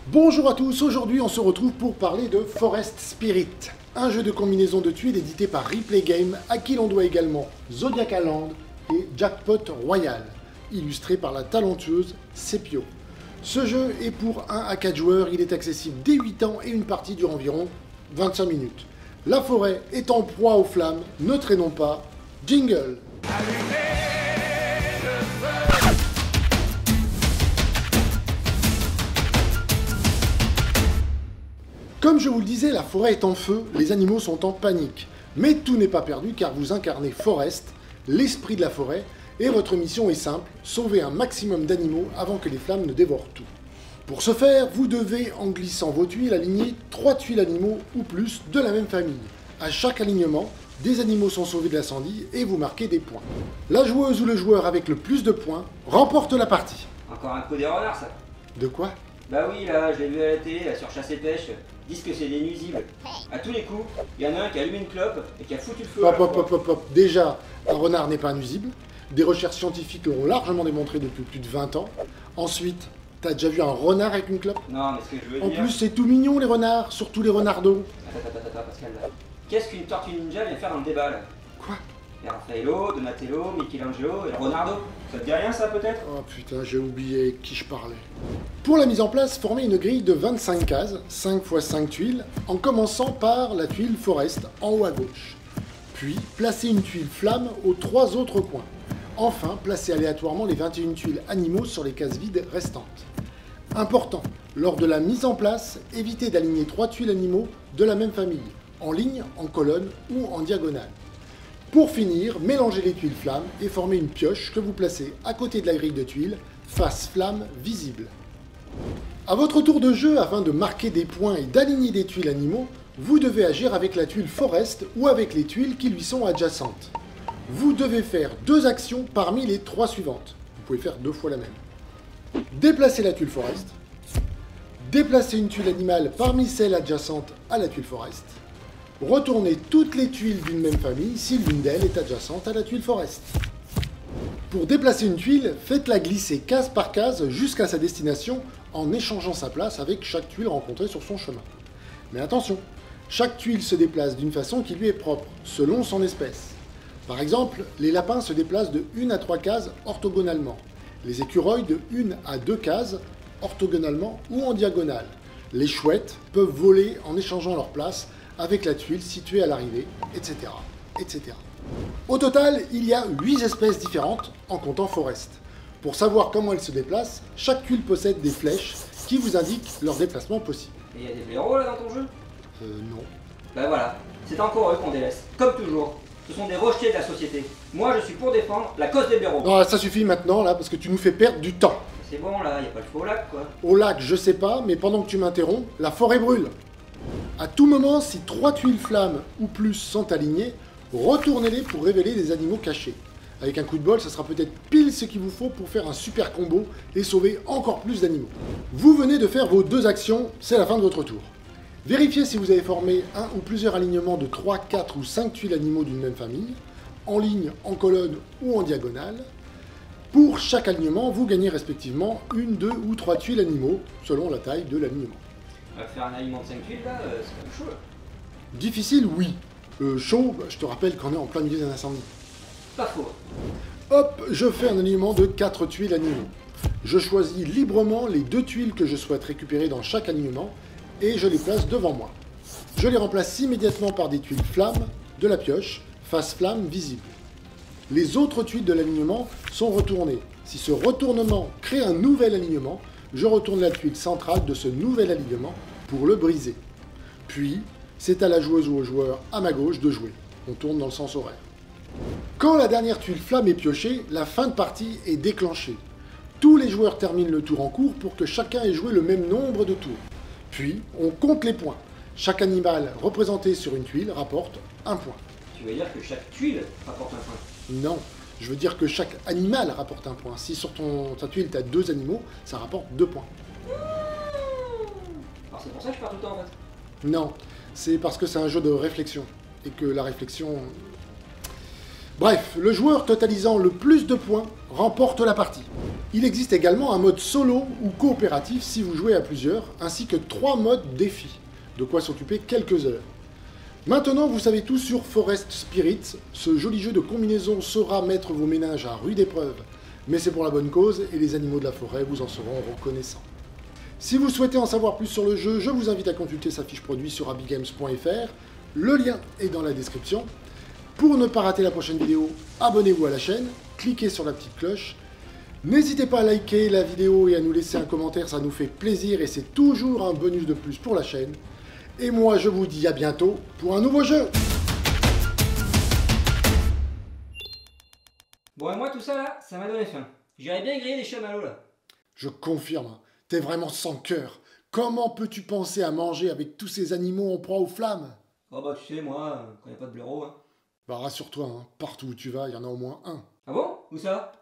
Bonjour à tous, aujourd'hui on se retrouve pour parler de Forest Spirit, un jeu de combinaison de tuiles édité par Replay Games, à qui l'on doit également Zodiac Island et Jackpot Royale, illustré par la talentueuse Sepio. Ce jeu est pour 1 à 4 joueurs, il est accessible dès 8 ans et une partie dure environ 25 minutes. La forêt est en proie aux flammes, ne traînons pas, jingle! Comme je vous le disais, la forêt est en feu, les animaux sont en panique. Mais tout n'est pas perdu car vous incarnez Forest, l'esprit de la forêt, et votre mission est simple, sauver un maximum d'animaux avant que les flammes ne dévorent tout. Pour ce faire, vous devez, en glissant vos tuiles, aligner 3 tuiles animaux ou plus de la même famille. À chaque alignement, des animaux sont sauvés de l'incendie et vous marquez des points. La joueuse ou le joueur avec le plus de points remporte la partie. Encore un coup des renards, ça? De quoi? Bah oui, là, je l'ai vu à la télé, là, sur Chasse et Pêche. Ils disent que c'est des nuisibles. À tous les coups, il y en a un qui a allumé une clope et qui a foutu le feu. Hop. Déjà, un renard n'est pas un nuisible. Des recherches scientifiques l'ont largement démontré depuis plus de 20 ans. Ensuite, t'as déjà vu un renard avec une clope? Non, mais ce que je veux dire... En plus, c'est tout mignon les renards, surtout les renardos. Attends, Pascal, là. Qu'est-ce qu'une tortue ninja vient faire dans le débat, là? Quoi? Et Raffaello, Donatello, Michelangelo et Leonardo. Ça te dit rien, ça, peut-être? Oh putain, j'ai oublié qui je parlais. Pour la mise en place, formez une grille de 25 cases, 5 x 5 tuiles, en commençant par la tuile Forest en haut à gauche. Puis, placez une tuile Flamme aux 3 autres coins. Enfin, placez aléatoirement les 21 tuiles Animaux sur les cases vides restantes. Important, lors de la mise en place, évitez d'aligner 3 tuiles Animaux de la même famille, en ligne, en colonne ou en diagonale. Pour finir, mélangez les tuiles flammes et formez une pioche que vous placez à côté de la grille de tuiles, face flamme visible. A votre tour de jeu, afin de marquer des points et d'aligner des tuiles animaux, vous devez agir avec la tuile Forest ou avec les tuiles qui lui sont adjacentes. Vous devez faire 2 actions parmi les 3 suivantes. Vous pouvez faire 2 fois la même. Déplacer la tuile Forest, déplacer une tuile animale parmi celles adjacentes à la tuile Forest, retournez toutes les tuiles d'une même famille si l'une d'elles est adjacente à la tuile Forest. Pour déplacer une tuile, faites-la glisser case par case jusqu'à sa destination en échangeant sa place avec chaque tuile rencontrée sur son chemin. Mais attention, chaque tuile se déplace d'une façon qui lui est propre, selon son espèce. Par exemple, les lapins se déplacent de 1 à 3 cases orthogonalement, les écureuils de 1 à 2 cases orthogonalement ou en diagonale. Les chouettes peuvent voler en échangeant leur place avec la tuile située à l'arrivée, etc., etc. Au total, il y a 8 espèces différentes en comptant Forest. Pour savoir comment elles se déplacent, chaque tuile possède des flèches qui vous indiquent leur déplacement possible. Et il y a des blaireaux, là, dans ton jeu? Non. Bah voilà, c'est encore eux qu'on délaisse, comme toujours. Ce sont des rejetés de la société. Moi, je suis pour défendre la cause des blaireaux. Non, ça suffit maintenant, là, parce que tu nous fais perdre du temps. C'est bon, là, y a pas le feu au lac, quoi. Au lac, je sais pas, mais pendant que tu m'interromps, la forêt brûle. À tout moment, si 3 tuiles flammes ou plus sont alignées, retournez-les pour révéler des animaux cachés. Avec un coup de bol, ça sera peut-être pile ce qu'il vous faut pour faire un super combo et sauver encore plus d'animaux. Vous venez de faire vos 2 actions, c'est la fin de votre tour. Vérifiez si vous avez formé un ou plusieurs alignements de 3, 4 ou 5 tuiles animaux d'une même famille, en ligne, en colonne ou en diagonale. Pour chaque alignement, vous gagnez respectivement 1, 2 ou 3 tuiles animaux, selon la taille de l'alignement. On va faire un aliment de 5 tuiles, là, c'est quand même chaud, là. Difficile, oui. Chaud, je te rappelle qu'on est en plein milieu d'un incendie. Pas faux. Hop, je fais un alignement de 4 tuiles animaux. Je choisis librement les 2 tuiles que je souhaite récupérer dans chaque alignement et je les place devant moi. Je les remplace immédiatement par des tuiles flammes de la pioche, face flamme visible. Les autres tuiles de l'alignement sont retournées. Si ce retournement crée un nouvel alignement, je retourne la tuile centrale de ce nouvel alignement pour le briser. Puis, c'est à la joueuse ou au joueur à ma gauche de jouer. On tourne dans le sens horaire. Quand la dernière tuile flamme est piochée, la fin de partie est déclenchée. Tous les joueurs terminent le tour en cours pour que chacun ait joué le même nombre de tours. Puis, on compte les points. Chaque animal représenté sur une tuile rapporte un point. Tu veux dire que chaque tuile rapporte un point? Non, je veux dire que chaque animal rapporte un point. Si sur ta tuile tu as 2 animaux, ça rapporte 2 points. Alors c'est pour ça que je perds tout le temps, en fait. Non, c'est parce que c'est un jeu de réflexion. Et que la réflexion... Bref, le joueur totalisant le plus de points remporte la partie. Il existe également un mode solo ou coopératif si vous jouez à plusieurs, ainsi que 3 modes défi, de quoi s'occuper quelques heures. Maintenant, vous savez tout sur Forest Spirits. Ce joli jeu de combinaison saura mettre vos ménages à rude épreuve, mais c'est pour la bonne cause et les animaux de la forêt vous en seront reconnaissants. Si vous souhaitez en savoir plus sur le jeu, je vous invite à consulter sa fiche produit sur abigames.fr. Le lien est dans la description. Pour ne pas rater la prochaine vidéo, abonnez-vous à la chaîne, cliquez sur la petite cloche. N'hésitez pas à liker la vidéo et à nous laisser un commentaire, ça nous fait plaisir et c'est toujours un bonus de plus pour la chaîne. Et moi je vous dis à bientôt pour un nouveau jeu. Bon, et moi tout ça là, ça m'a donné faim. J'irais bien griller des chamallows là. Je confirme, t'es vraiment sans cœur. Comment peux-tu penser à manger avec tous ces animaux en proie aux flammes? Oh bah tu sais, moi, quand y a pas de blaireau, hein. Bah rassure-toi, hein, partout où tu vas, il y en a au moins un. Ah bon? Où ça?